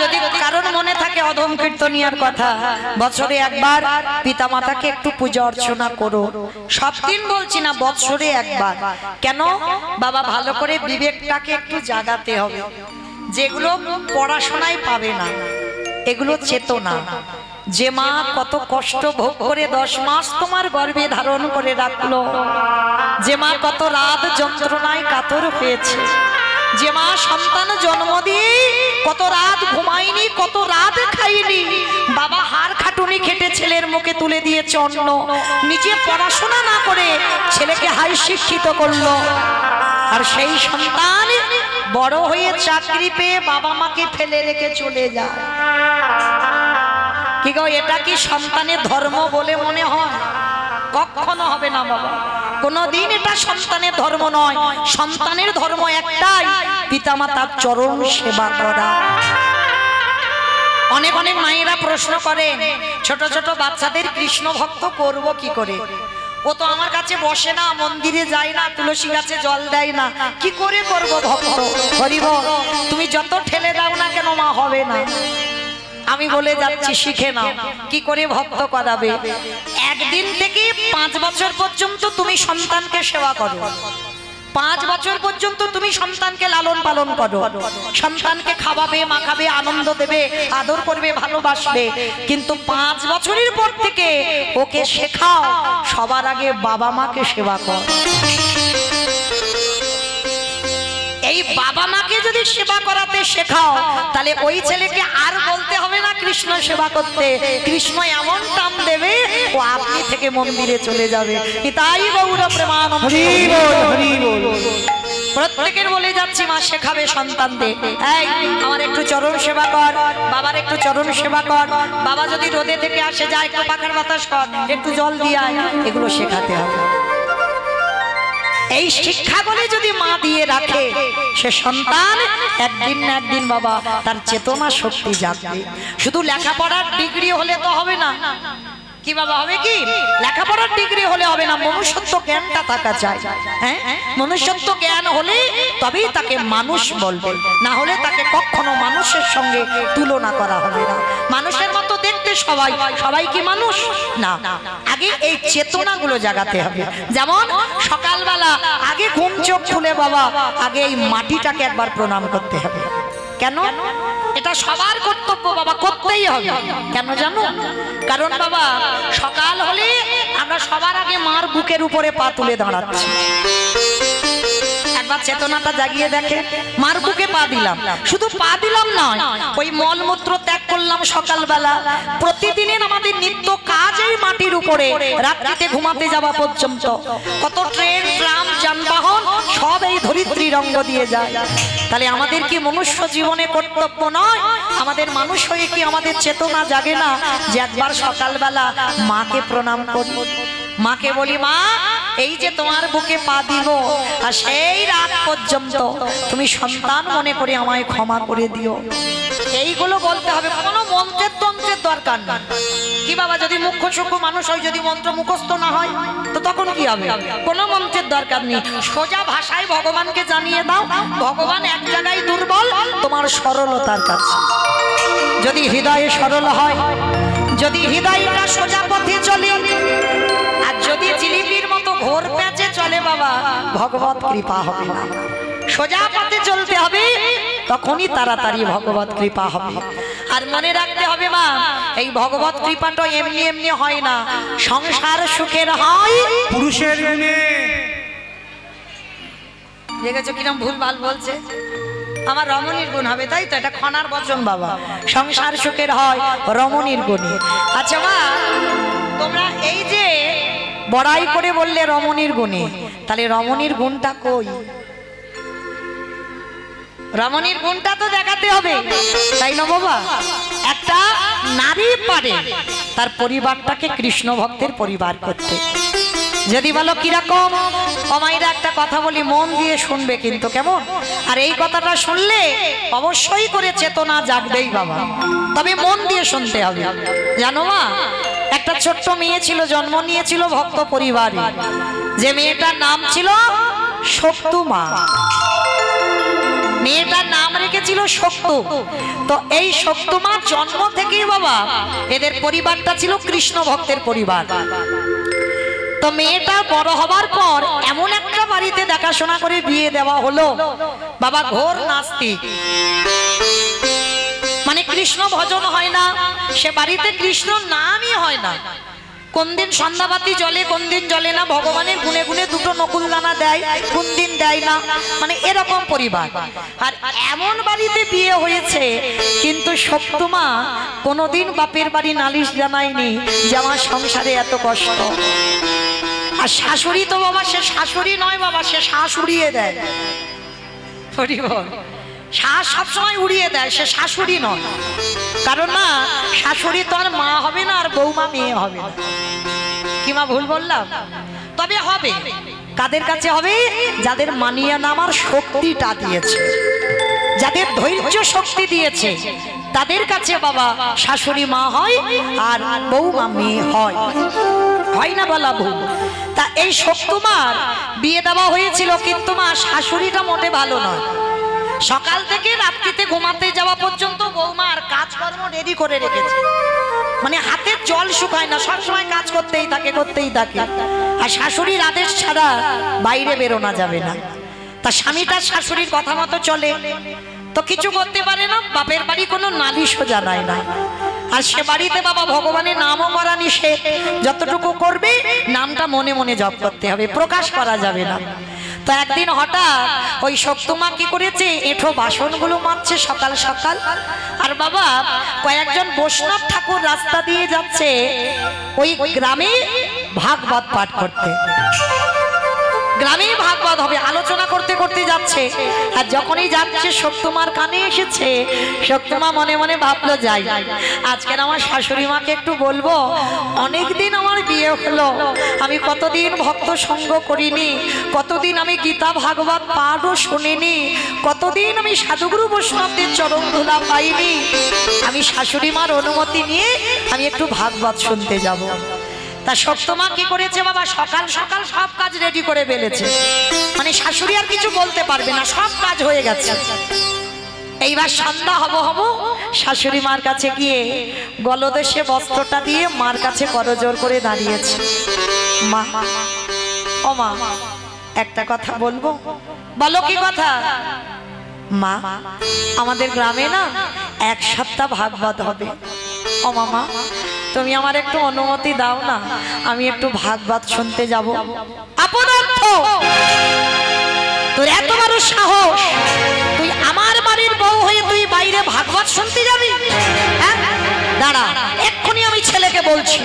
যদি কারণ মনে থাকে অধম কীর্তনিয়ার কথা, বছরে একবার পিতামাতাকে একটু পূজা অর্চনা করো। সব দিন বলছি না, বছরে একবার। কেন বাবা? ভালো করে বিবেকটাকে একটু জাগাতে হবে। যেগুলো পড়াশোনায় পাবে না, এগুলো চেতনা। যে মা কত কষ্ট ভোগ করে 10 মাস তোমার গর্ভে ধারণ করে রাখলো, যে মা কত রাত যন্ত্রণায় কাতর হয়েছে, যে মা সন্তান জন্ম দিয়ে কত রাত ঘুমায়নি, কত রাত খাইনি, বাবা হাড় খাটুনি খেটে ছেলের মুখে তুলে দিয়েছে অন্ন, নিজে পড়াশোনা না করে ছেলেকে হাই শিক্ষিত করলো, আর সেই সন্তান বড় হয়ে চাকরি পেয়ে বাবা মাকে ফেলে রেখে চলে যায়। কি গো, এটা কি সন্তানের ধর্ম বলে মনে হয়? কখনো হবে না বাবা, কোনদিন এটা সন্তানের ধর্ম নয়। সন্তানের ধর্ম একটাই, পিতামাতার চরণ সেবা করা। অনেক অনেক মায়েরা প্রশ্ন করে, ছোট ছোট বাচ্চাদের কৃষ্ণ ভক্ত করব কি করে? ও তো আমার কাছে বসে না, মন্দিরে যায় না, তুলসী গাছে জল দেয় না, কি করে করব ভক্ত? হরিব, তুমি যত ঠেলে দাও না কেন মা, হবে না। আমি বলে যাচ্ছি, শিখে নাও কি করে ভক্ত করাবে। একদিন থেকে 5 বছর পর্যন্ত তুমি সন্তানকে সেবা করো, 5 বছর পর্যন্ত তুমি সন্তানকে লালন পালন করো, সন্তানকে খাওয়াবে, মাখাবে, আনন্দ দেবে, আদর করবে, ভালোবাসবে। কিন্তু 5 বছরের পর থেকে ওকে শেখাও সবার আগে বাবা মাকে সেবা কর। এই বাবা মাকে যদি সেবা করাতে শেখাও, তাহলে ওই ছেলেকে আর বলতে হবে না কৃষ্ণ সেবা করতে। কৃষ্ণ এমন টান দেবে ও আপনি থেকে মন্দিরে চলে যাবে। তাই গৌর প্রেমানন্দ। প্রত্যেকের বলে যাচ্ছি, মা শেখাবে সন্তানদের, এই আমার একটু চরণ সেবা কর, বাবার একটু চরণ সেবা কর, বাবা যদি রোদে থেকে আসে যায় একটু পাখার বাতাস কর, একটু জল দিয়ে আয়, এগুলো শেখাতে হবে। এই শিক্ষাগুলি যদি মা দিয়ে রাখে, সে সন্তান একদিন না একদিন বাবা তার চেতনা শক্তি জাগবে। শুধু লেখাপড়ার ডিগ্রি হলে তো হবে না। কি বাবা, হবে কি? লেখাপড়ার ডিগ্রি হলে হবে না, মনুষ্যত্ব জ্ঞানটা থাকা চাই। হ্যাঁ, মনুষ্যত্ব জ্ঞান হলে তবেই তাকে মানুষ বলবে, না হলে তাকে কখনো মানুষের সঙ্গে তুলনা করা হবে না। মানুষের মতো দেখতে সবাই, সবাই কি মানুষ না? আগে এই চেতনাগুলো জাগাতে হবে। যেমন সকালবেলা আগে ঘুম চোখ খুলে বাবা আগে এই মাটিটাকে একবার প্রণাম করতে হবে। কেন? এটা সবার কর্তব্য বাবা, করতেই হবে। কেন জানো? কারণ বাবা সকাল হলে আমরা সবার আগে মার বুকের উপরে পা তুলে দাঁড়াচ্ছি। একবার চেতনাটা জাগিয়ে দেখে, মার বুকে পা দিলাম, শুধু পা দিলাম নয়, ওই মলমূত্র ত্যাগ করলাম সকালবেলা। প্রতিদিনের আমাদের নিত্য কাজ এই মাটির উপরে, রাত্রিতে ঘুমাতে যাওয়া পর্যন্ত কত ট্রেন, ট্রাম, যানবাহন সব এই ধরিত্রীর অঙ্গ দিয়ে যায়। তাহলে আমাদের কি মনুষ্য জীবনে কর্তব্য নয়? আমাদের মানুষ হয়ে কি আমাদের চেতনা জাগে না যে একবার সকালবেলা মাকে প্রণাম করি, মাকে বলি, মা এই যে তোমার বুকে পা দিব, আর সেই রাত পর্যন্ত তুমি সন্তান মনে করে আমায় ক্ষমা করে দিও। এইগুলো বলতে হবে, কোনো মন্ত্রের তন্ত্রের দরকার না। কি বাবা, যদি মুখ্য সূক্ষ্ম মানুষ হয়, যদি মন্ত্র মুখস্থ না হয় তো তখন কি হবে? কোনো মন্ত্রের দরকার নেই, সোজা ভাষায় ভগবানকে জানিয়ে দাও, ভগবান এক জায়গায় দুর্বল, তোমার সরলতার কাছে। যদি হৃদয়ে সরল হয়, যদি হৃদয়টা সোজা পথে চলে, আর যদি জিলিপির মতো ঘোর প্যাচে চলে বাবা, ভগবত কৃপা হবে না। সোজা পথে চলতে হবে, তখনই তাড়াতাড়ি ভগবত কৃপা হবে। আর মনে রাখতে হবে মা, এই ভগবত কৃপাটা এমনি এমনি হয় না, সংসার সুখের হয় পুরুষের গুণে। দেখেছো কিরম ভুল ভাল বলছে? আমার রমণীর গুণ হবে, তাই তো? এটা খনার বচন বাবা, সংসার সুখের হয় রমণীর গুণে। আচ্ছা মা, তোমরা এই যে বড়াই করে বললে রমণীর গুণে, তাহলে রমণীর গুণটা কই? রমণীর গুণটা তো দেখাতে হবে, তাই না বাবা? একটা নারী পারে তার পরিবারটাকে কৃষ্ণ ভক্তের পরিবার করতে। যদি বলো কিরকম, অমাইরা একটা কথা বলি, মন দিয়ে শুনবে কিন্তু, কেমন? আর এই কথাটা শুনলে অবশ্যই করে চেতনা জাগবেই বাবা, তবে মন দিয়ে শুনতে হবে। জানো মা, একটা ছোট্ট মেয়ে ছিল, জন্ম নিয়েছিল ভক্ত পরিবারে। যে মেয়েটার নাম ছিল সত্যমা। মেয়েটার নাম রেখেছিল শক্ত। তো এই শক্তমার জন্ম থেকেই বাবা এদের পরিবারটা ছিল কৃষ্ণ ভক্তের পরিবার। তো মেয়েটা বড় হবার পর এমন একটা বাড়িতে দেখাশোনা করে বিয়ে দেওয়া হলো, বাবা ঘোর নাস্তিক, মানে কৃষ্ণ ভজন হয় না, সে বাড়িতে কৃষ্ণ নামই হয় না। কোন দিন সন্ধ্যাবাতি জ্বলে, কোন দিন জ্বলে না, ভগবানের গুনে গুনে দুটো নকুল দানা দেয়, কোন দিন দেয় না, মানে এরকম পরিবার। আর এমন বাড়িতে বিয়ে হয়েছে, কিন্তু সপ্তমা কোনোদিন বাপের বাড়ি নালিশ জানায়নি যে আমার সংসারে এত কষ্ট। আর শাশুড়ি তো বাবা সে শাশুড়ি নয় বাবা, সে শ্বাস উড়িয়ে দেয়। শ্বাস সবসময় উড়িয়ে দেয়, সে শাশুড়ি নয়। কারণ না, শাশুড়ি তো আর মা হবে না, আর বৌমা মেয়ে হবে না। কি মা ভুল বললাম? তবে হবে কাদের কাছে হবে? যাদের মানিয়ে নামার শক্তিটা দিয়েছে, যাদের ধৈর্য শক্তি দিয়েছে, তাদের কাছে বাবা শাশুড়ি মা হয় আর বৌমা মেয়ে হয়। হয় না বলা ভুল? তা এই সপ্তমার বিয়ে দেওয়া হয়েছিল, কিন্তু মা শাশুড়িটা মোটে ভালো নয়। সকাল থেকে রাত্রিতে ঘুমাতে যাওয়া পর্যন্ত বৌমার কাজকর্ম রেডি করে রেখেছে, মানে হাতের জল শুকায় না, সবসময় কাজ করতেই থাকে করতেই থাকে। আর শাশুড়ির আদেশ ছাড়া বাইরে বেরোনো যাবে না। তা স্বামীটা শাশুড়ির কথা মতো চলে, তো কিছু করতে পারে না। বাপের বাড়ি কোনো নালিশও জানায় না। আর সে বাড়িতে বাবা ভগবানের নামও করা নিষেধ, যতটুকু করবে নামটা মনে মনে জপ করতে হবে, প্রকাশ করা যাবে না। তো একদিন হঠাৎ ওই সপ্তমা কি করেছে, এঁঠো বাসনগুলো মাজছে সকাল সকাল। আর বাবা কয়েকজন বৈষ্ণব ঠাকুর রাস্তা দিয়ে যাচ্ছে ওই গ্রামে ভাগবত পাঠ করতে। গ্রামে ভাগবত হবে, আলোচনা করতে করতে যাচ্ছে। আর যখনই যাচ্ছে সপ্তমার কানে এসেছে, সপ্তমা মনে মনে ভাবলো যাই, আজকের আমার শাশুড়ি মাকে একটু বলবো, অনেকদিন আমার বিয়ে হলো, আমি কতদিন ভক্ত সঙ্গ করিনি, কতদিন আমি গীতা ভাগবত পাঠও শুনিনি, কতদিন আমি সাধুগুরু বৈষ্ণবদের চরণ ধুলা পাইনি। আমি শাশুড়ি মার অনুমতি নিয়ে আমি একটু ভাগবত শুনতে যাব। তা সপ্তমা কি করেছে বাবা, সকাল সকাল সব কাজ রেডি করে ফেলেছে, মানে শাশুড়ি আর কিছু বলতে পারবে না, সব কাজ হয়ে গেছে। এইবার সন্ধ্যা হব হব শাশুড়ি মার কাছে গিয়ে গলদেশে বস্ত্রটা দিয়ে মার কাছে করজোর করে দাঁড়িয়েছে। মা, ও মা, একটা কথা বলবো। বলো কি কথা? মা, আমাদের গ্রামে না এক সপ্তাহ ভাগবত হবে। ও মামা, তুমি আমার একটু অনুমতি দাও না, আমি একটু ভাগবত শুনতে যাব। অপদার্থ, তোর এত বড় সাহস, তুই আমার বাড়ির বউ হয়ে তুই বাইরে ভাগবত শুনতে যাবি? হ্যাঁ, দাঁড়া, এক্ষুনি আমি ছেলেকে বলছি।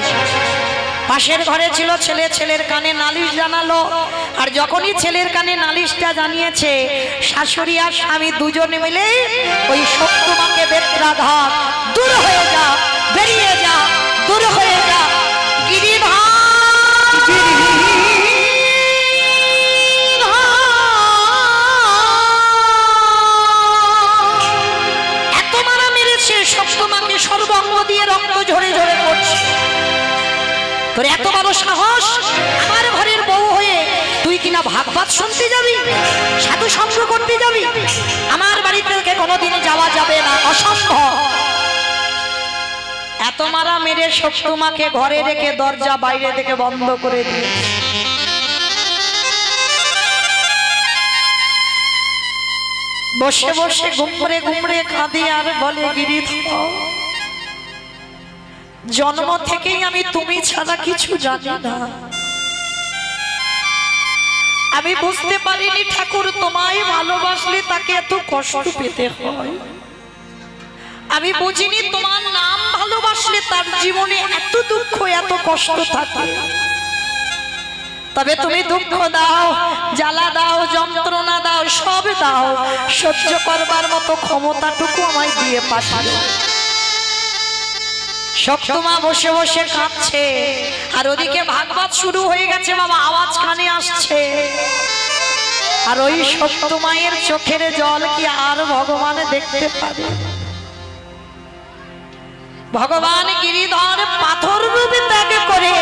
পাশের ঘরে ছিল ছেলে, ছেলের কানে নালিশ জানালো। আর যখনই ছেলের কানে নালিশটা জানিয়েছে, শাশুড়ি আর স্বামী দুজনে মিলে ওই সপ্তমাকে বেত্রাঘাত, দূর হয়ে যা, বেরিয়ে যা, দূর হয়ে যা, গিরিধার এত মারা মেরেছে, সপ্তমাকে সর্বাঙ্গ দিয়ে রক্ত ঝরে ঝরে পড়ছে। তোর এত বড় সাহস, আমার ঘরের বউ হয়ে তুই কিনা ভাগবত শুনতে যাবি, সাধু সঙ্গ করতে যাবি? আমার বাড়ি থেকে কোনোদিন যাওয়া যাবে না, অসম্ভব। এত মারা মেরে সপ্তমাকে ঘরে রেখে দরজা বাইরে থেকে বন্ধ করে দিয়ে বসে বসে গুমড়ে গুমড়ে কাঁদে আর বলে, গিরিধর, জন্ম থেকেই আমি তুমি ছাড়া কিছু জানি না। আমি বুঝতে পারিনি ঠাকুর, তোমায় ভালোবাসলে তাকে এত কষ্ট পেতে হয়। আমি বুঝিনি তোমার নাম ভালোবাসলে তার জীবনে এত দুঃখ এত কষ্ট থাকে। তবে তুমি দুঃখ দাও, জ্বালা দাও, যন্ত্রণা দাও, সব দাও, সহ্য করবার মতো ক্ষমতাটুকু আমায় দিয়ে পাঠাও। সপ্তমা বসে বসে কাঁদছে, আর ওদিকে ভাগবত শুরু হয়ে গেছে বাবা, আওয়াজ কানে আসছে। আর ওই সপ্তমায়ের চোখের জল কি আর ভগবান দেখতে পারে? ভগবান গিরিধর পাথর রূপে ত্যাগ করে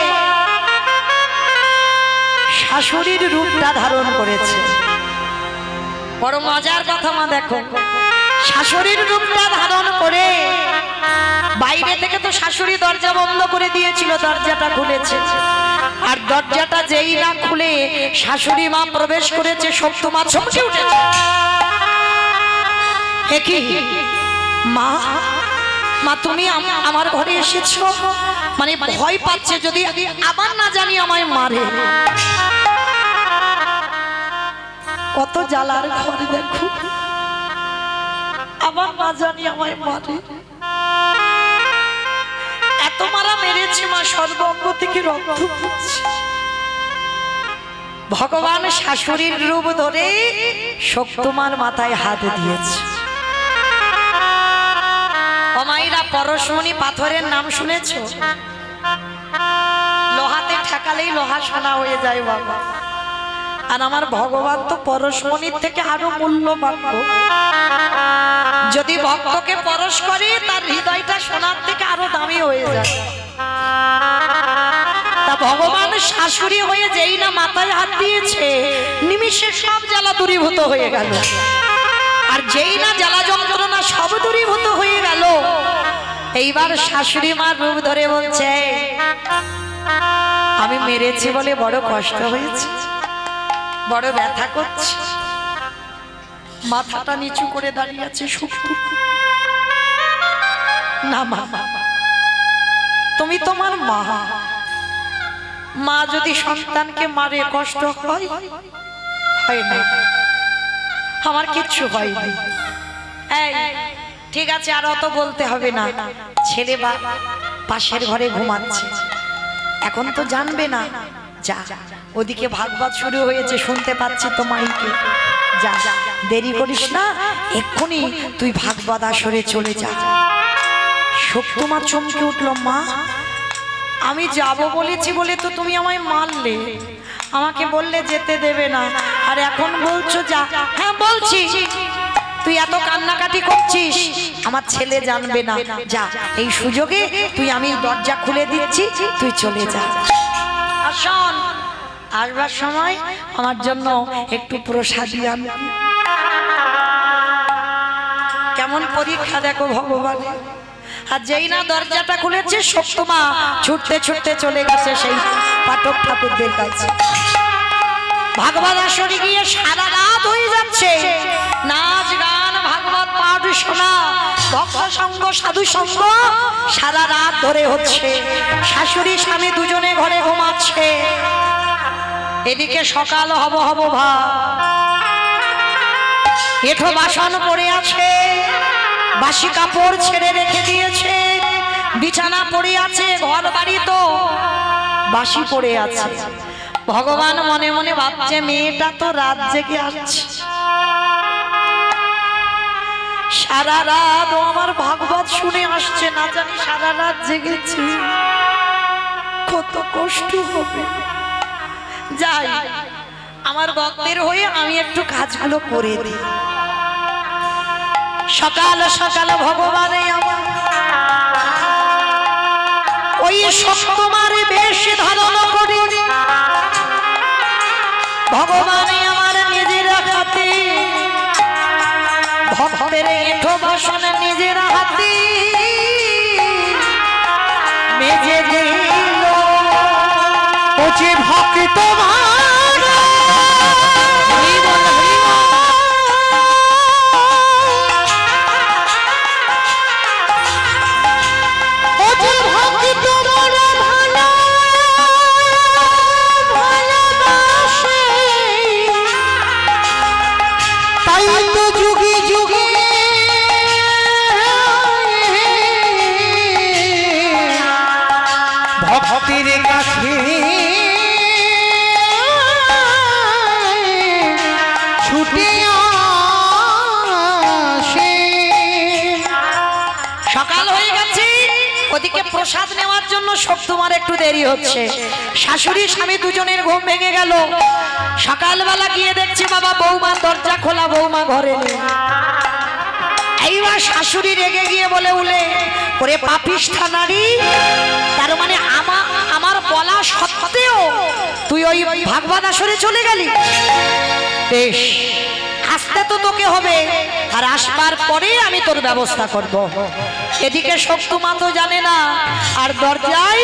শাশুড়ির রূপটা ধারণ করেছে। বড় মজার কথা মা দেখো, শাশুড়ির রূপটা ধারণ করে বাইরে থেকে তো শাশুড়ি দরজা বন্ধ করে দিয়েছিল, দরজাটা খুলেছে। আর দরজাটা যেই না খুলে শাশুড়ি মা প্রবেশ করেছে, সত্য মা চমকে উঠেছে। কি মা, মা তুমি আমার ঘরে এসেছো? মানে ভয় পাচ্ছে যদি আবার না জানি আমায় মারে। কত জ্বালার ঘর দেখো, আবার না জানি আমায় মারে। এত মারা মেরেছে মা, সর্বঙ্গ থেকে রক্ত পড়ছে। ভগবান শাশুড়ির রূপ ধরে শক্তিমার মাথায় হাত দিয়েছে। অমাইরা পরশমণি পাথরের নাম শুনেছো? লোহাতে ঠেকালেই লোহা সোনা হয়ে যায় বাবা। আর আমার ভগবান তো পরশমণির থেকে আরো মূল্যবান। যদি ভক্তকে পরশ করে তার হৃদয়টা সোনার থেকে আরো দামি হয়ে যায়। তা ভগবান শাশুড়ি হয়ে যেই না মাথায় হাত দিয়েছে, নিমিষে সব জ্বালা দূরীভূত হয়ে গেল। আর যেই না জ্বালা যন্ত্রণা সব দূরীভূত হয়ে গেল, এইবার শাশুড়ি মার রূপ ধরে বলছে, আমি মেরেছি বলে বড় কষ্ট হয়েছে, বড় ব্যথা করছে। মাথাটা নিচু করে দাঁড়িয়ে আছে শক্তি। না মা, তুমি তোমার মা, মা যদি সন্তানকে মারে কষ্ট হয়? হয় না, আমার কিচ্ছু হয়নি। এই ঠিক আছে, আর অত বলতে হবে না। ছেলে বা পাশের ঘরে ঘুমাচ্ছে, এখন তো জানবে না। যা, ওদিকে ভাগবত শুরু হয়েছে, শুনতে পাচ্ছি তো মাইকে। যা, দেরি করিস না, এক্ষুনি তুই ভাগবত আসরে চলে যা। শক্তিমা চমকে উঠল, মা আমি যাব বলেছি বলে তো তুমি আমায় মারলে, আমাকে বললে যেতে দেবে না, আর এখন বলছো যা। হ্যাঁ বলছি, তুই এত কান্নাকাটি করছিস, আমার ছেলে জানবে না। যা, এই সুযোগে তুই, আমি দরজা খুলে দিচ্ছি, তুই চলে যা। আর শোন, আসবার সময় আমার জন্য একটু প্রসাদী আন। কেমন পরীক্ষা দেখো ভগবান। আর যেই না দরজাটা খুলেছে, শক্তিমা ছুটতে ছুটতে চলে গেছে সেই পাঠক ঠাকুরদের কাছে। ভাগবত আসরে গিয়ে সারা রাত হয়ে যাচ্ছে, নাচ গান ভাগবত পাঠ শোনা, ভক্ত সঙ্গ সাধু সঙ্গ সারা রাত ধরে হচ্ছে। শাশুড়ি স্বামী দুজনে ঘরে ঘুমাচ্ছে, এদিকে সকাল হব হব ভাব। এঠো বাসন পড়ে আছে, বাসি কাপড় ছেড়ে রেখে দিয়েছে, বিছানা পড়ে আছে, ঘর বাড়ি তো বাসি পড়ে আছে। ভগবান মনে মনে ভাবছে, মেয়েটা তো রাত জেগে আসছে, সারা রাত ও আমার ভাগবত শুনে আসছে, না জানি সারা রাত জেগেছে, কত কষ্ট হবে। যাই, আমার ভক্তের হয়ে আমি একটু কাজগুলো করে দিই। সকাল সকাল ভগবানে আমার ওই শক্তিমার বেশ ধারণ করে, ভগবানে আমার নিজের হাতে ভক্তের এঠো বাসন নিজের হাতে মেজে দিল। ওছে ভক্ত প্রসাদ নেওয়ার জন্য শক্তিমার একটু দেরি হচ্ছে। শাশুড়ি স্বামী দুজনের ঘুম ভেঙে গেল। সকালবেলা গিয়ে দেখছে বাবা বৌমা দরজা খোলা, বৌমা ঘরে নেই। এইবার শাশুড়ি রেগে গিয়ে বলে উলে, ওরে পাপিষ্ঠা নারী, তার মানে আমার বলা সত্ত্বেও তুই ওই ভাগবত আসরে চলে গেলি? বেশ, আস্তে আসতে তো তোকে হবে, আর আসবার পরে আমি তোর ব্যবস্থা করব। এদিকে শক্তুমা তো জানে না, আর দরজায়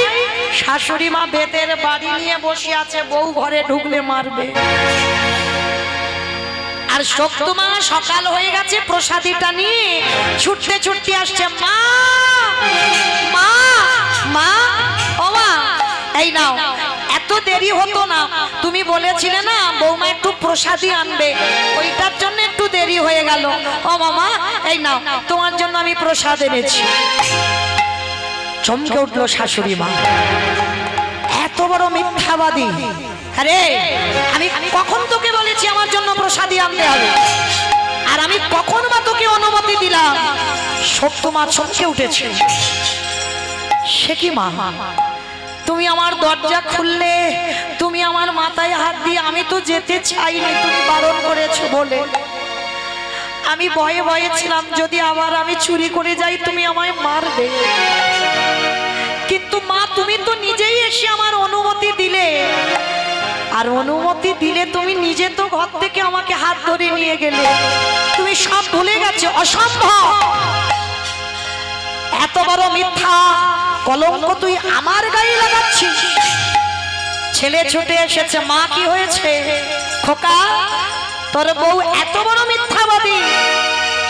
শাশুড়ি মা বেতের বাড়ি নিয়ে বসে আছে, বউ ঘরে ঢুকলে মারবে। আর শক্তুমা সকাল হয়ে গেছে, প্রসাদীটা নিয়ে ছুটতে ছুটতে আসছে, মা মা মা ও মা, এই নাও। এত দেরি হতো না, তুমি বলেছিলে না বৌমা একটু প্রসাদী আনবে, ওইটার জন্য একটু দেরি হয়ে গেল। ও মামা, এই নাও, তোমার জন্য আমি প্রসাদ এনেছি। চমকে উঠলো শাশুড়ি মা, এত বড় মিথ্যাবাদী! আরে আমি কখন তোকে বলেছি আমার জন্য প্রসাদী আনতে হবে, আর আমি কখন বা তোকে অনুমতি দিলাম? শক্তুমা চমকে উঠেছে, সে কি মা, তুমি আমার দরজা খুললে, তুমি আমার মাথায় হাত দিয়ে, আমি তো যেতে চাইনি, তুমি বারণ করেছো বলে। আমি ভয়ে ভয়ে ছিলাম, যদি আবার আমি চুরি করে যাই তুমি আমায় মারবে। কিন্তু মা, তুমি তো নিজেই এসে আমার অনুমতি দিলে, আর অনুমতি দিলে তুমি নিজে তো ঘর থেকে আমাকে হাত ধরে নিয়ে গেলে, তুমি সব ভুলে গেছো। অসম্ভব! এত বড় মিথ্যা কলঙ্ক তুই আমার গায়ে লাগাচ্ছিস। ছেলে ছুটে এসেছে, মা কি হয়েছে? খোকা, তোর বউ এত বড় মিথ্যাবাদী,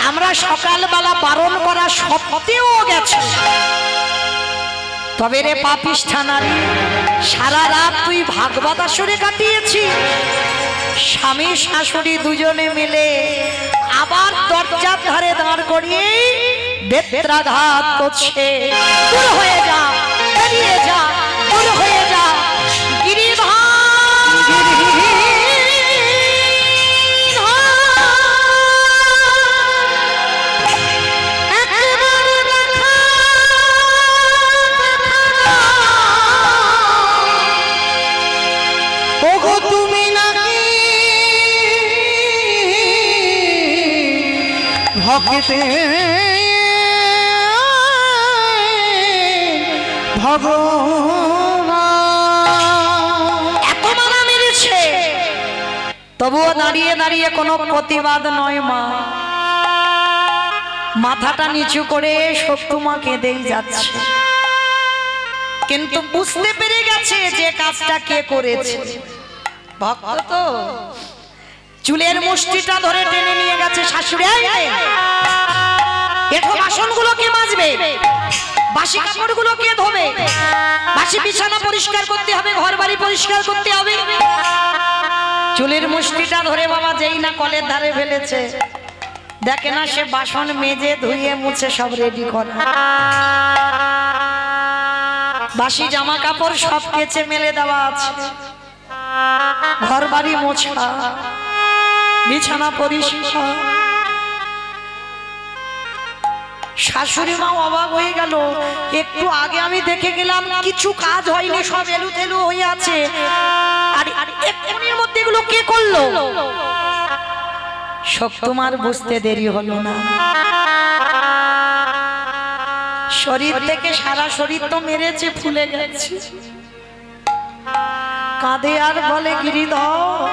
আমরা সকালবেলা বারণ করা সত্ত্বেও গেছে। তবে রে পাপিষ্ঠা নারী, সারা রাত তুই ভাগবত আসরে কাটিয়েছিস, স্বামী শাশুড়ি দুজনে মিলে আবার দরজার ধারে দাঁড় করিয়ে বেত্রাঘাত করছে। দূর হয়ে যা, বেরিয়ে যা, দূর হয়ে যা গিরিধর। ভক্তে ভগবান এত মারা মেরেছে, তবুও দাঁড়িয়ে দাঁড়িয়ে কোনো প্রতিবাদ নয় মা। মাথাটা নিচু করে শক্তুমা কেঁদেই যাচ্ছে, কিন্তু বুঝতে পেরে গেছে যে কাজটা কে করেছে। ভক্ত তো চুলের মুষ্টিটা ধরে টেনে নিয়ে গেছে। শাশুড়ি, এরকম বাসনগুলো কে মাজবে, বাসি কাপড়গুলো কে ধোবে, বাসি বিছানা পরিষ্কার করতে হবে, ঘর বাড়ি পরিষ্কার করতে হবে। চুলের মুষ্টিটা ধরে বাবা যেই না কলের ধারে ফেলেছে, দেখে না সে বাসন মেজে ধুয়ে মুছে সব রেডি করে, বাসি জামা কাপড় সব কেচে মেলে দেওয়া আছে, ঘর বাড়ি মোছা, বিছানা পরিষ্কার। শাশুড়ি মা অবাক হয়ে গেল, একটু আগে আমি দেখে গেলাম কিছু কাজ হয়নি, সব এলোথেলো হয়ে আছে, আর এর মধ্যে এগুলো কে করলো? শক্তুমার বুঝতে দেরি হলো না, শরীর থেকে সারা শরীর তো মেরেছে, ফুলে গেছে, কাঁদে আর বলে, গিরিধর,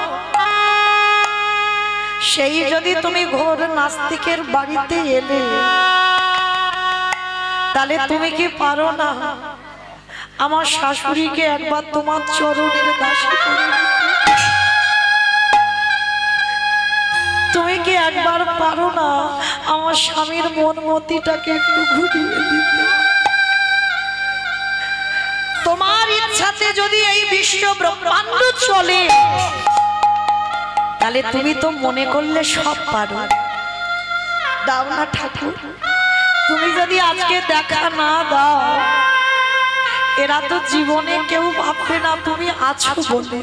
সেই যদি তুমি ঘোর নাস্তিকের বাড়িতে এলে, তাহলে তুমি কি পারো না আমার শাশুড়িকে একবার তোমার চরণের দাসী করে দিতে? তুমি কি একবার পারো না আমার স্বামীর মন মতিটাকে একটু ঘুরিয়ে দিতে? তোমার ইচ্ছাতে যদি এই বিশ্ব ব্রহ্মাণ্ড চলে, তাহলে তুমি তো মনে করলে সব পারো। দাও না ঠাকুর, তুমি যদি আজকে দেখা না দাও, এরা তো জীবনে কেউ ভাববে না তুমি আছো বলে।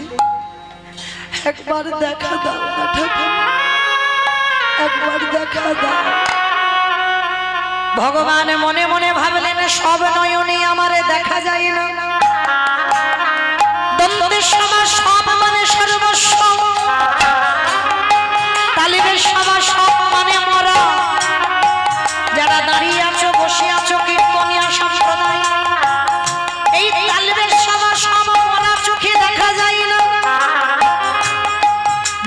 একবার দেখা দাও না ঠাকুর, একবার দেখা দাও। ভগবান মনে মনে ভাবলেন, সব নয়নে আমারে দেখা যায় না, দ্বন্দ্বের সমাস সব মানে সর্বস্ব, তালিবের সমাস সব মানে মরা। যারা দাঁড়িয়ে আছো, বসে আছো, কীর্তনিয়া সম্প্রদায়, এই তালিবের সমাস সব মরা, চোখে দেখা যায় না।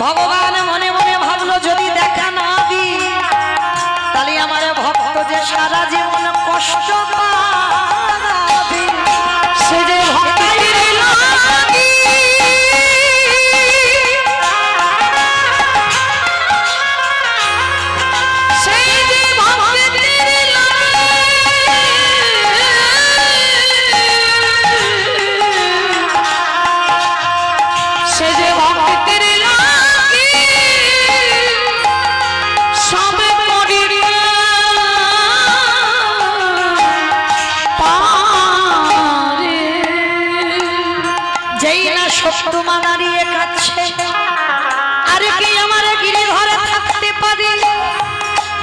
ভগবান মনে মনে ভাবলো, যদি দেখা সারা জীবন কষ্ট পাবে সে যে ভক্তির লাগি সেই যে ভক্তির সে যে ভক্তির লাগি সব করিবে পারে। যেই না শত্রুমা দাঁড়িয়ে কাছে আর কি আমার গিরিধরে থাকতে পারে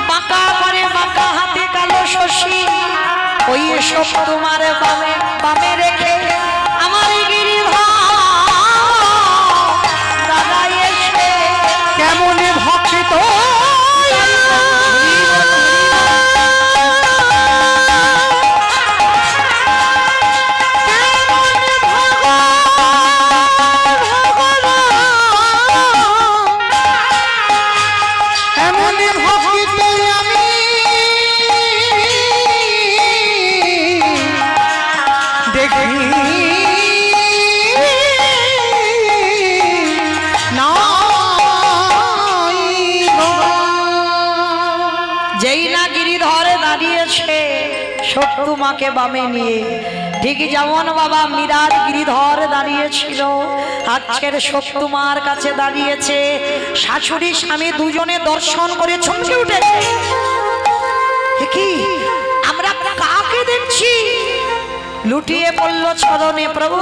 বাঁকা করে বাঁকা হাতে কালো শশী ওই শত্রুমার বামে বামে রেখে আমার গিরিধর দাঁড়াই এসে কেমন ভক্ত যেই না গিরিধরে দাঁড়িয়েছে শত্রুমাকে বামে নিয়ে ঠিক যেমন বাবা মীরার গিরিধর দাঁড়িয়েছিল আজকের শত্রুমার কাছে দাঁড়িয়েছে শাশুড়ি স্বামী দুজনে দর্শন করে চমকে উঠেছে কি আমরা কাকে দেখছি লুটিয়ে পড়ল চরণে প্রভু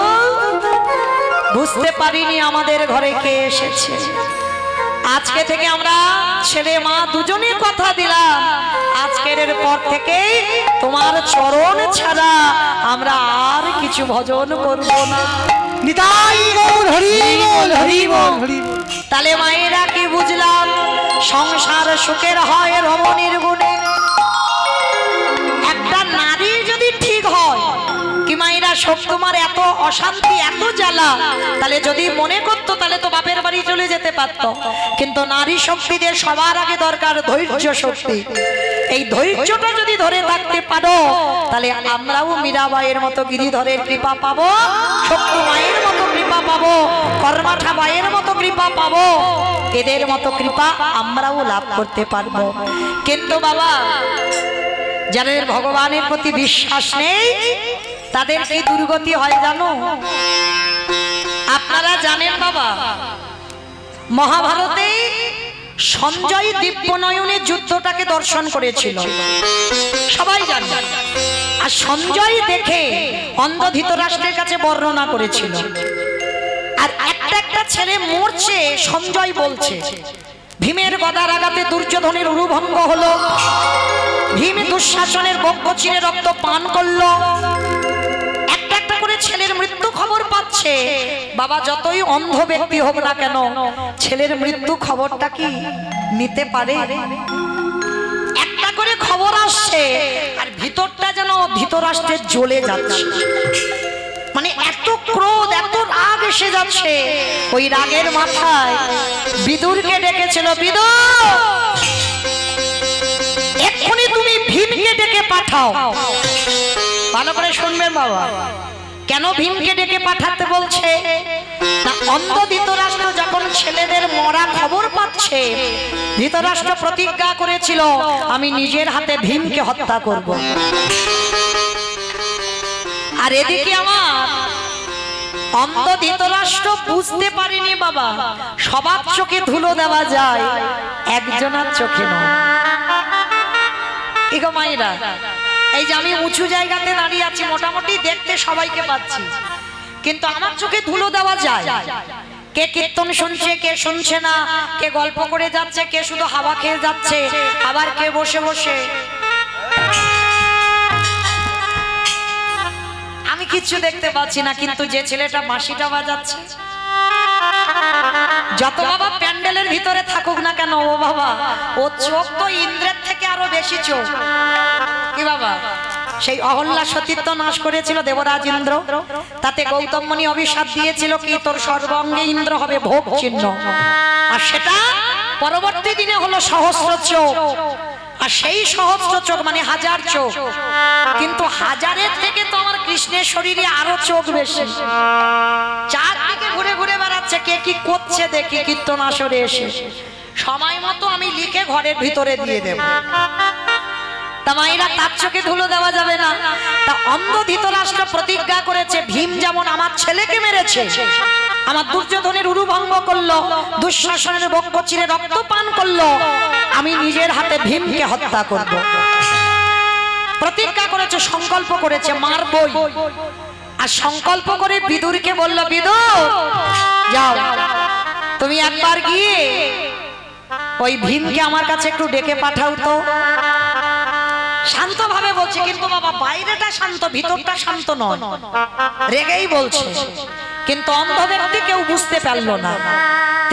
বুঝতে পারিনি আমাদের ঘরে কে এসেছে আজকে থেকে আমরা ছেলে মা দুজনে কথা দিলাম আজকের পর থেকে তোমার চরণ ছাড়া আমরা আর কিছু ভজন করব না নিতাই গৌর হরি বল হরি বল হরি বল। তাহলে মায়েরা কি বুঝলাম সংসার সুখের হয় রমণীর গুণে একটা নারী যদি ঠিক হয় কি মায়েরা সব তোমার এত অশান্তি এত জ্বালা তাহলে যদি মনে করতো তাহলে তো বাপের বাড়ি চলে যেতে পারতো কিন্তু নারী শক্তিদের সবার আগে দরকার ধৈর্য শক্তি এই ধৈর্যটা যদি ধরে থাকতে পারো তাহলে আমরাও মীরাবাইয়ের মতো গিরিধরের কৃপা পাবো শক্তি মায়ের মতো কৃপা পাবো কর্মাঠা মায়ের মতো কৃপা পাবো এদের মতো কৃপা আমরাও লাভ করতে পারবো কিন্তু বাবা যাদের ভগবানের প্রতি বিশ্বাস নেই তাদের কি দুর্গতি হয় জানো আপনারা জানেন বাবা মহাভারতে সঞ্জয় দিব্যনয়নের যুদ্ধটাকে দর্শন করেছিল সবাই জানে আর সঞ্জয় দেখে অন্ধ ধৃতরাষ্ট্রের কাছে বর্ণনা করেছিল আর একটা একটা ছেলে মরছে সঞ্জয় বলছে ভীমের গদার আঘাতে দুর্যোধনের উরুভঙ্গ হলো ভীম দুঃশাসনের বক্ষ চিরে রক্ত পান করলো একটা একটা করে ছেলের মৃত্যু খবর পাচ্ছে বাবা যতই অন্ধ ব্যক্তি হোক না কেন ছেলের মৃত্যু খবরটা কি নিতে পারে একটা করে খবর আসছে আর ভিতরটা যেন ধৃতরাষ্ট্রের জ্বলে যাচ্ছে মানে এত ক্রোধ এত রাগ এসে যাচ্ছে ওই রাগের মাথায় বিদুরকে ডেকেছিল বিদুর এক্ষুনি তুমি ভীমকে ডেকে পাঠাও ভালো করে শুনবেন বাবা কেন ভীমকে ডেকে পাঠাতে বলছে না অন্ধ ধৃতরাষ্ট্র যখন ছেলেদের মরা খবর পাচ্ছে ধৃতরাষ্ট্র প্রতিজ্ঞা করেছিল আমি নিজের হাতে ভীমকে হত্যা করব আর এদিকে আমার অন্ধ ধৃতরাষ্ট্র বুঝতে পারিনি বাবা সবার চোখে ধুলো দেওয়া যায় একজনের চোখে নয় কি গো মায়েরা এই যে আমি উঁচু জায়গাতে দাঁড়িয়ে আছি মোটামুটি দেখতে সবাইকে পাচ্ছি কিন্তু আমার চোখে ধুলো দেওয়া যায় কে কীর্তন শুনছে কে শুনছে না কে গল্প করে যাচ্ছে কে শুধু হাওয়া খেয়ে যাচ্ছে আবার কে বসে বসে আমি কিচ্ছু দেখতে পাচ্ছি না কিন্তু যে ছেলেটা বাঁশিটা বাজাচ্ছে যত বাবা প্যান্ডেলের ভিতরে থাকুক না কেন ও বাবা ও চোখ তো ইন্দ্রের থেকে আরো বেশি চোখ কি বাবা সেই অহল্যা সতীত্ব নাশ করেছিল দেবরাজ ইন্দ্র তাতে গৌতম মুনি অভিশাপ দিয়েছিল কি তোর সর্বাঙ্গে ইন্দ্র হবে ভোগ চিহ্ন আর সেটা পরবর্তী দিনে হলো সহস্র চোখ আর সেই সহস্র চোখ মানে হাজার চোখ, কিন্তু হাজারের থেকে তো আমার কৃষ্ণের শরীরে আরো চোখ বেশি। চারদিকে ঘুরে ঘুরে বেড়াচ্ছে, কে কি করছে দেখি কীর্তন আসরে এসে। সময় মতো আমি লিখে ঘরের ভিতরে দিয়ে দেব। তা মায়েরা তার চোখে ধুলো দেওয়া যাবে না। তা অন্ধ ধৃতরাষ্ট্র প্রতিজ্ঞা করেছে, ভীম যেমন আমার ছেলেকে মেরেছে, আমার দুর্যোধনের উরু ভঙ্গ করলো, দুঃশাসনের বক্ষ চিরে রক্ত পান করলো, আমি নিজের হাতে ভীমকে হত্যা করব। প্রতিজ্ঞা করেছে, সংকল্প করেছে, মারবই। আর সংকল্প করে বিদুরকে বলল, বিদুর যাও তুমি একবার গিয়ে ওই ভীমকে আমার কাছে একটু ডেকে পাঠাও তো। শান্ত ভাবে বলছে, কিন্তু বাবা বাইরেটা শান্ত, ভিতরটা শান্ত নয়, রেগেই বলছে। কিন্তু অন্ধ ব্যক্তি কেউ বুঝতে পারলো না।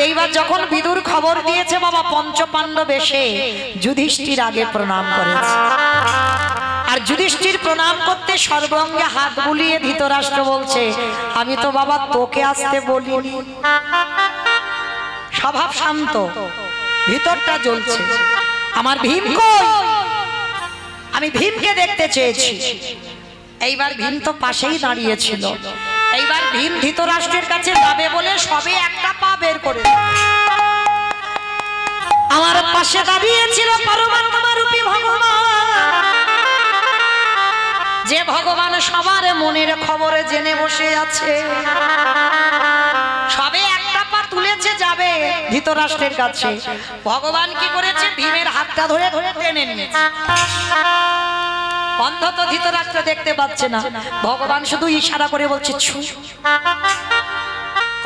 এইবার যখন বিদুর খবর দিয়েছে, বাবা পঞ্চপাণ্ডব এসে যুধিষ্ঠির আগে প্রণাম করেছে। আর যুধিষ্ঠির প্রণাম করতে সর্বাঙ্গে হাত বুলিয়ে ধৃতরাষ্ট্র বলছে, আমি তো বাবা তোকে আসতে বলিনি। স্বভাব শান্ত, ভিতরটা জ্বলছে, আমার ভীম কই, আমি ভীমকে দেখতে চেয়েছি। এইবার ভীম তো পাশেই দাঁড়িয়েছিল। এইবার ভীম ধৃতরাষ্ট্রের কাছে যাবে বলে সবে একটা পা বের করে আমার পাশে দাঁড়িয়েছিল পরমাত্মা রূপী ভগবান, যে ভগবান সবার মনের খবরে জেনে বসে আছে। সবে একটা পা তুলেছে যাবে ধৃতরাষ্ট্রের কাছে, ভগবান কি করেছে, ভীমের হাতটা ধরে ধরে টেনে নিয়েছে। অন্ধ তো ধৃতরাষ্ট্র দেখতে পাচ্ছে না, ভগবান শুধু ইশারা করে বলছে ছু,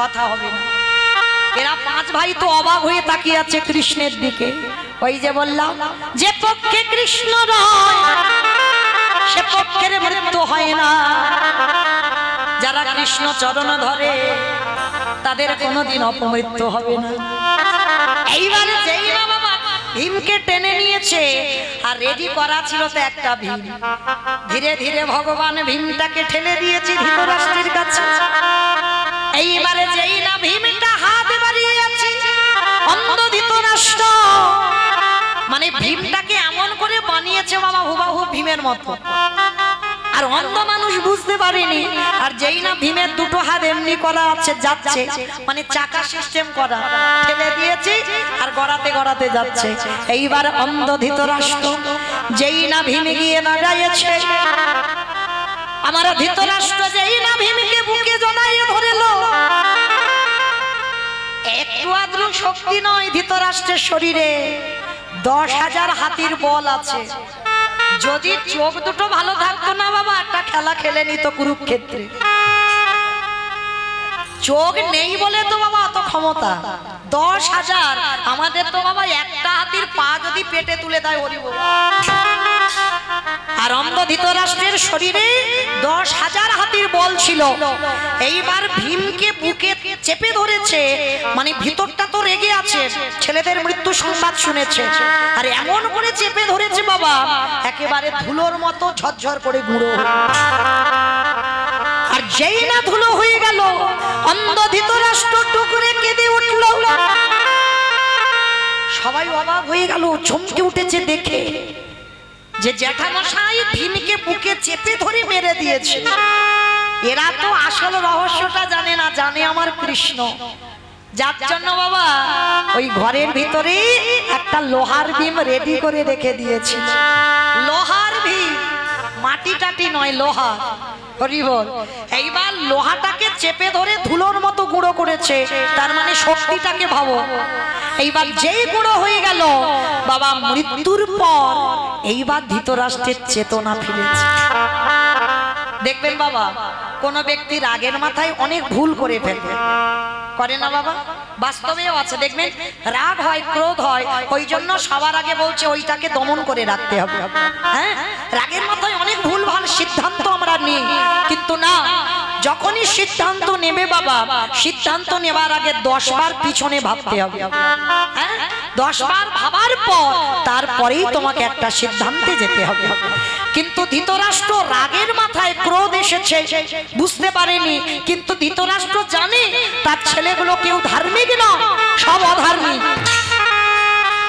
কথা হবে না। এরা পাঁচ ভাই তো অবাক হয়ে তাকিয়ে আছে কৃষ্ণের দিকে। ওই যে বললাম, যে পক্ষে কৃষ্ণ রয় সে পক্ষের মৃত্যু হয় না। যারা কৃষ্ণ চরণ ধরে তাদের কোনোদিন অপমৃত্যু হবে না। এইবারে যেই না বাবা ভীমকে টেনে নিয়েছে, আর রেডি করা ছিল তো একটা ভীম। ধীরে ধীরে ভগবান ভীমটাকে ঠেলে দিয়েছে ধৃতরাষ্ট্রের কাছে। এইবারে যেই না ভীমটা হাত বাড়িয়েছে, অন্ধ ধৃতরাষ্ট্র মানে ভীমটাকে এমন করে বানিয়েছে বাবা হুবাহু ভীমের মতো। আর অন্ধ মানুষ বুঝতে পারেনি। আর যেই না ভীমের দুটো হাত এমনি করা আছে, যাচ্ছে মানে চাকা সিস্টেম করা, ঠেলে দিয়েছে আর গড়াতে গড়াতে যাচ্ছে। এইবার অন্ধ ধৃতরাষ্ট্র যেই না ভীম গিয়ে না যাইছে, আমার ধৃতরাষ্ট্র যেই না ভীমকে বুকে জড়াইয়ে ধরেলো। একটু আদ্রু শক্তি নয় ধৃতরাষ্ট্রের শরীরে, 10,000 হাতির বল আছে। যদি চোখ দুটো ভালো থাকতো না বাবা, একটা খেলা খেলে নিত কুরুক্ষেত্রে। চোখ নেই বলে তো বাবা অত ক্ষমতা। 10,000, আমাদের তো বাবা একটা হাতির পা যদি পেটে তুলে দেয় ওরি বল। আর অন্ধ ধৃতরাষ্ট্রের শরীরে 10,000 হাতির বল ছিল। এইবার ভীমকে বুকে চেপে ধরেছে, মানে ভিতরটা তো রেগে আছে, ছেলেদের মৃত্যু সংবাদ শুনেছে। আর এমন করে চেপে ধরেছে বাবা, একেবারে ধুলোর মতো ঝরঝর করে গুঁড়ো। আর যেই না ধুলো হয়ে গেল, অন্ধ ধৃতরাষ্ট্র টুকরে কেঁদে উঠল। সবাই অবাক হয়ে গেল, চমকে উঠেছে দেখে যে জ্যাঠামশাই ভীমকে বুকে চেপে ধরে মেরে দিয়েছে। এরা তো আসল রহস্যটা জানে না, জানে আমার কৃষ্ণ। যার জন্য বাবা ওই ঘরের ভিতরে একটা লোহার ভীম রেডি করে রেখে দিয়েছিল। লোহার ভীম, মাটি টাটি নয়, লোহা। হরিবল। এইবার লোহাটাকে চেপে ধরে ধুলোর মতো গুঁড়ো করেছে, তার মানে শক্তিটাকে ভাবো। এইবার যেই গুঁড়ো হয়ে গেল বাবা, মৃত্যুর পর এইবার ধৃতরাষ্ট্রের চেতনা ফিরেছে। দেখবেন বাবা, কোন ব্যক্তি রাগের মাথায় অনেক ভুল করে ফেলবে, করে না বাবা? বাস্তবেও আছে, দেখবেন রাগ হয়, ক্রোধ হয়, ওই জন্য সবার আগে বলছে ওইটাকে দমন করে রাখতে হবে। হ্যাঁ, রাগের মাথায় অনেক ভুল ভাল সিদ্ধান্ত আমরা নিই, কিন্তু না, যখনই সিদ্ধান্ত নেবে বাবা, সিদ্ধান্ত নেবার আগে 10 বার পিছনে ভাবতে হবে। হ্যাঁ, 10 বার ভাবার পর তারপরেই তোমাকে একটা সিদ্ধান্তে যেতে হবে। কিন্তু ধৃতরাষ্ট্র রাগের মাথায় ক্রোধ এসেছে, বুঝতে পারেনি। কিন্তু ধৃতরাষ্ট্র জানে তার ছেলেগুলো কেউ ধার্মিক না, সব অধার্মিক।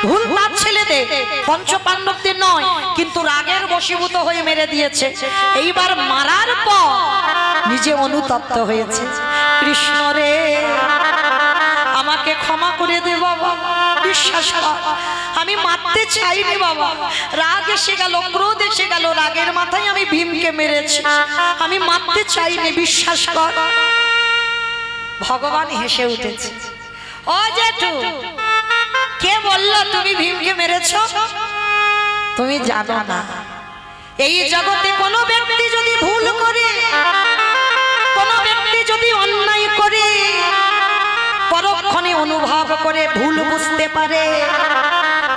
ভুল তার ছেলেদের, পঞ্চপাণ্ডবদের নয়, কিন্তু রাগের বশীভূত হয়ে মেরে দিয়েছে। এইবার মারার পর নিজে অনুতপ্ত হয়েছে, কৃষ্ণ রে আমাকে ক্ষমা করে দে বাবা, বিশ্বাস কর আমি মারতে চাইনি বাবা, রাগ এসে গেল, ক্রোধ এসে গেল, রাগের মাথায় আমি ভীমকে মেরেছি, আমি মারতে চাইনি, বিশ্বাস কর। ভগবান হেসে উঠেছে, ও জেঠু কে বললো তুমি ভীমকে মেরেছো? তুমি জানো না এই জগতে কোনো ব্যক্তি যদি ভুল করে, কোনো ব্যক্তি যদি অন্যায় করে, পরক্ষণে অনুভব করে, ভুল বুঝতে পারে,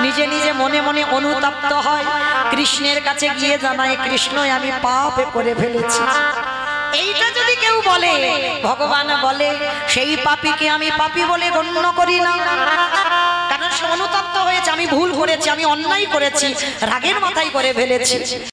নিজে নিজে মনে মনে অনুতপ্ত হয়, কৃষ্ণের কাছে গিয়ে জানায় কৃষ্ণ আমি পাপ করে ফেলেছি। এইটা যদি কেউ বলে, ভগবান বলে সেই পাপীকে আমি পাপী বলে গণ্য করি না, কারণ সে অনুতপ্ত হয়েছে, আমি ভুল করেছি, আমি অন্যায় করেছি, রাগের মাথায় করে ফেলেছি।